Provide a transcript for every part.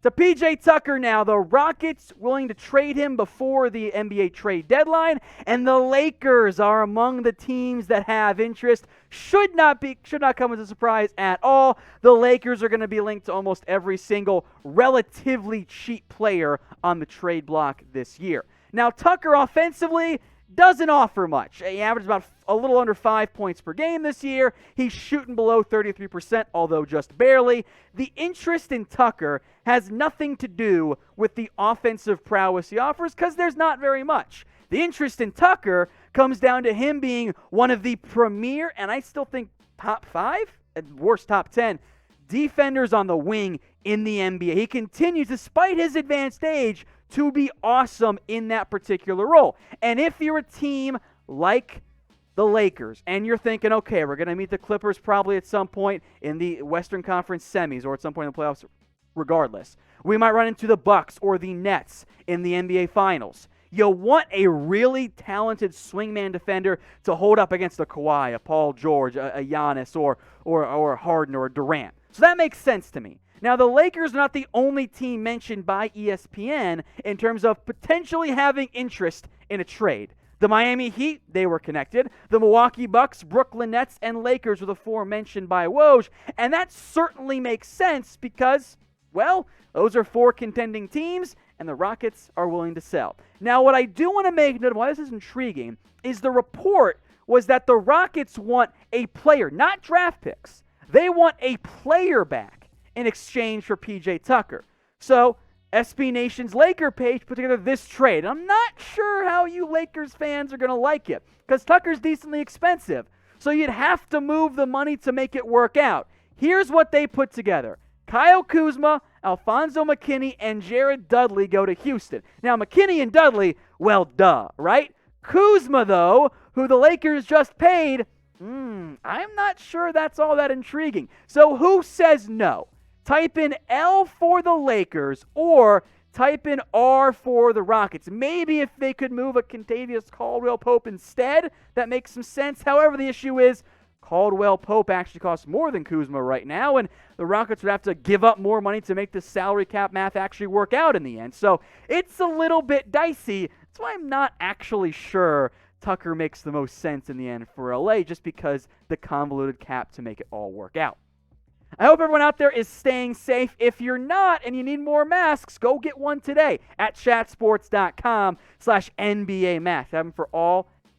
To PJ Tucker now, the Rockets willing to trade him before the NBA trade deadline, and the Lakers are among the teams that have interest. Should not come as a surprise at all. The Lakers are going to be linked to almost every single relatively cheap player on the trade block this year. Now, Tucker offensively doesn't offer much. He averages about a little under 5 points per game this year. He's shooting below 33%, although just barely. The interest in Tucker has nothing to do with the offensive prowess he offers because there's not very much. The interest in Tucker comes down to him being one of the premier, and I still think top 5, at worst top 10, defenders on the wing in the NBA. He continues, despite his advanced age, to be awesome in that particular role. And if you're a team like the Lakers and you're thinking, okay, we're going to meet the Clippers probably at some point in the Western Conference semis or at some point in the playoffs regardless. We might run into the Bucks or the Nets in the NBA Finals. You want a really talented swingman defender to hold up against a Kawhi, a Paul George, a Giannis, or a Harden or a Durant. So that makes sense to me. Now, the Lakers are not the only team mentioned by ESPN in terms of potentially having interest in a trade. The Miami Heat, they were connected. The Milwaukee Bucks, Brooklyn Nets, and Lakers were the 4 mentioned by Woj. And that certainly makes sense because, well, those are 4 contending teams, and the Rockets are willing to sell. Now, what I do want to make note of, why this is intriguing, is the report was that the Rockets want a player, not draft picks. They want a player back in exchange for PJ Tucker. So, SB Nation's Laker page put together this trade. I'm not sure how you Lakers fans are going to like it because Tucker's decently expensive. So you'd have to move the money to make it work out. Here's what they put together. Kyle Kuzma, Alfonso McKinney, and Jared Dudley go to Houston. Now, McKinney and Dudley, well, duh, right? Kuzma, though, who the Lakers just paid, I'm not sure that's all that intriguing. So who says no? Type in L for the Lakers or type in R for the Rockets. Maybe if they could move a Kentavious Caldwell-Pope instead, that makes some sense. However, the issue is Caldwell-Pope actually costs more than Kuzma right now, and the Rockets would have to give up more money to make the salary cap math actually work out in the end. So it's a little bit dicey. That's why I'm not actually sure Tucker makes the most sense in the end for LA, just because the convoluted cap to make it all work out. I hope everyone out there is staying safe. If you're not and you need more masks, go get one today at chatsports.com/NBA masks. Have them for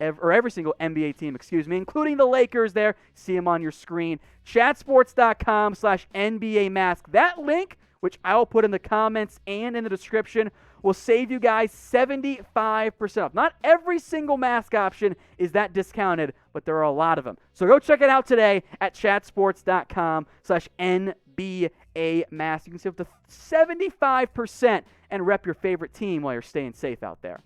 every single NBA team, including the Lakers there. See them on your screen. Chatsports.com/NBA mask. That link, which I will put in the comments and in the description, will save you guys 75% off. Not every single mask option is that discounted, but there are a lot of them. So go check it out today at chatsports.com/NBA mask. You can save up to 75% and rep your favorite team while you're staying safe out there.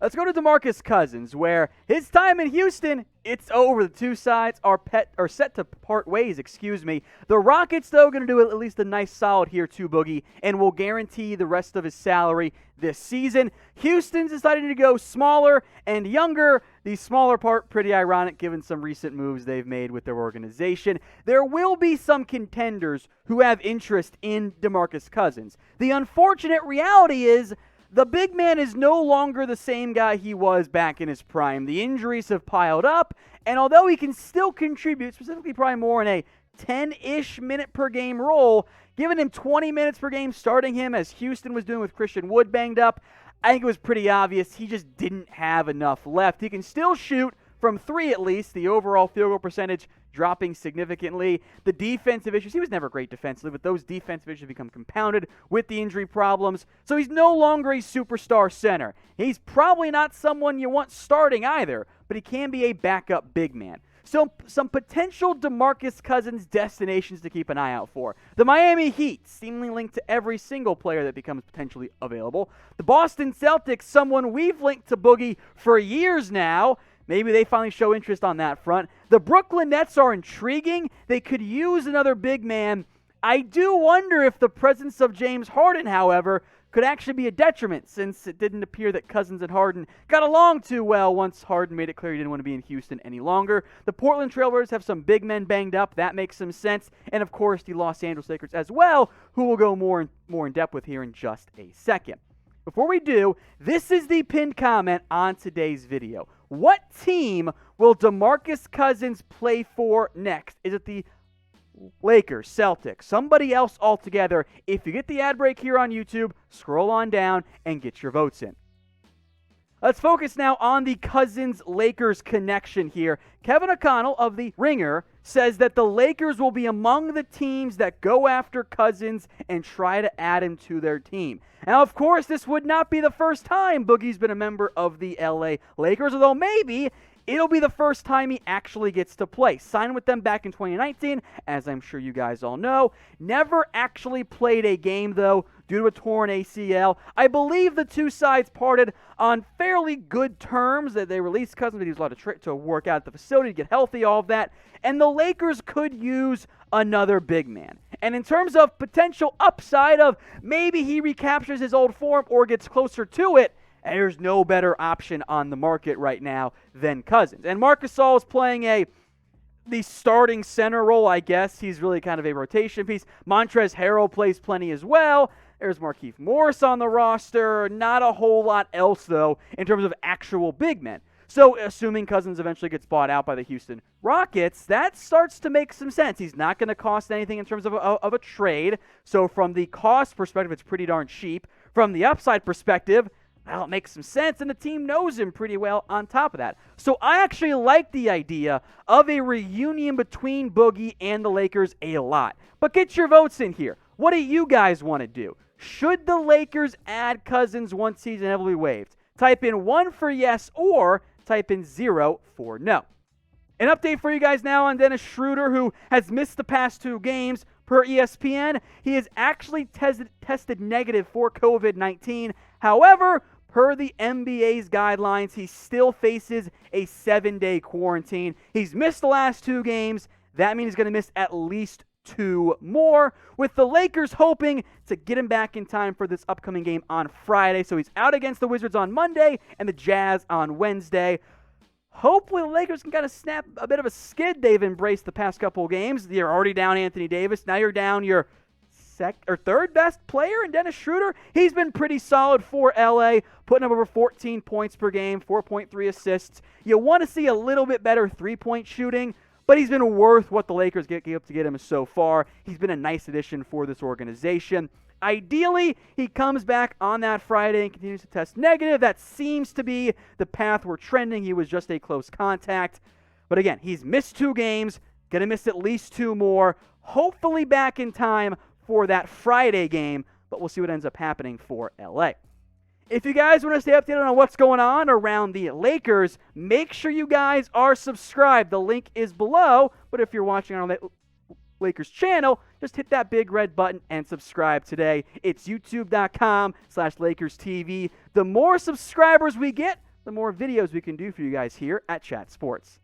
Let's go to Demarcus Cousins, where his time in Houston, it's over. The two sides are set to part ways, The Rockets, though, going to do at least a nice solid here too, Boogie, and will guarantee the rest of his salary this season. Houston's decided to go smaller and younger. The smaller part, pretty ironic given some recent moves they've made with their organization. There will be some contenders who have interest in Demarcus Cousins. The unfortunate reality is the big man is no longer the same guy he was back in his prime. The injuries have piled up, and although he can still contribute, specifically probably more in a 10-ish minute per game role, giving him 20 minutes per game, starting him as Houston was doing with Christian Wood banged up, I think it was pretty obvious he just didn't have enough left. He can still shoot from 3 at least, the overall field goal percentage dropping significantly. The defensive issues, he was never great defensively, but those defensive issues become compounded with the injury problems. So he's no longer a superstar center. He's probably not someone you want starting either, but he can be a backup big man. So some potential Demarcus Cousins destinations to keep an eye out for. The Miami Heat, seemingly linked to every single player that becomes potentially available. The Boston Celtics, someone we've linked to Boogie for years now. Maybe they finally show interest on that front. The Brooklyn Nets are intriguing. They could use another big man. I do wonder if the presence of James Harden, however, could actually be a detriment since it didn't appear that Cousins and Harden got along too well once Harden made it clear he didn't want to be in Houston any longer. The Portland Trailblazers have some big men banged up. That makes some sense. And, of course, the Los Angeles Lakers as well, who we'll go more in depth with here in just a second. Before we do, this is the pinned comment on today's video. What team will Demarcus Cousins play for next? Is it the Lakers, Celtics, somebody else altogether? If you get the ad break here on YouTube, scroll on down and get your votes in. Let's focus now on the Cousins-Lakers connection here. Kevin O'Connell of The Ringer says that the Lakers will be among the teams that go after Cousins and try to add him to their team. Now, of course, this would not be the first time Boogie's been a member of the LA Lakers, although maybe it'll be the first time he actually gets to play. Signed with them back in 2019, as I'm sure you guys all know. Never actually played a game, though, due to a torn ACL. I believe the two sides parted on fairly good terms. That they released Cousins, but he was allowed to work out at the facility, to get healthy, all of that. And the Lakers could use another big man. And in terms of potential upside of maybe he recaptures his old form or gets closer to it, there's no better option on the market right now than Cousins. And Marc Gasol is playing the starting center role, I guess. He's really kind of a rotation piece. Montrezl Harrell plays plenty as well. There's Markieff Morris on the roster. Not a whole lot else, though, in terms of actual big men. So, assuming Cousins eventually gets bought out by the Houston Rockets, that starts to make some sense. He's not going to cost anything in terms of a trade. So, from the cost perspective, it's pretty darn cheap. From the upside perspective, well, it makes some sense, and the team knows him pretty well on top of that. So I actually like the idea of a reunion between Boogie and the Lakers a lot. But get your votes in here. What do you guys want to do? Should the Lakers add Cousins once he's inevitably waived? Type in 1 for yes or type in 0 for no. An update for you guys now on Dennis Schroder, who has missed the past 2 games. Per ESPN, he has actually tested negative for COVID-19. However, per the NBA's guidelines, he still faces a 7-day quarantine. He's missed the last 2 games. That means he's going to miss at least 2 more, with the Lakers hoping to get him back in time for this upcoming game on Friday. So he's out against the Wizards on Monday and the Jazz on Wednesday. Hopefully the Lakers can kind of snap a bit of a skid they've embraced the past couple of games. You're already down Anthony Davis. Now you're down your third best player in Dennis Schroder. He's been pretty solid for LA, putting up over 14 points per game, 4.3 assists. You want to see a little bit better three-point shooting, but he's been worth what the Lakers gave up to get him so far. He's been a nice addition for this organization. Ideally, he comes back on that Friday and continues to test negative. That seems to be the path we're trending. He was just a close contact. But again, he's missed 2 games, going to miss at least 2 more, hopefully back in time for that Friday game, but we'll see what ends up happening for LA. If you guys want to stay updated on what's going on around the Lakers, make sure you guys are subscribed. The link is below, but if you're watching on the Lakers channel, just hit that big red button and subscribe today. It's youtube.com/LakersTV. The more subscribers we get, the more videos we can do for you guys here at Chat Sports.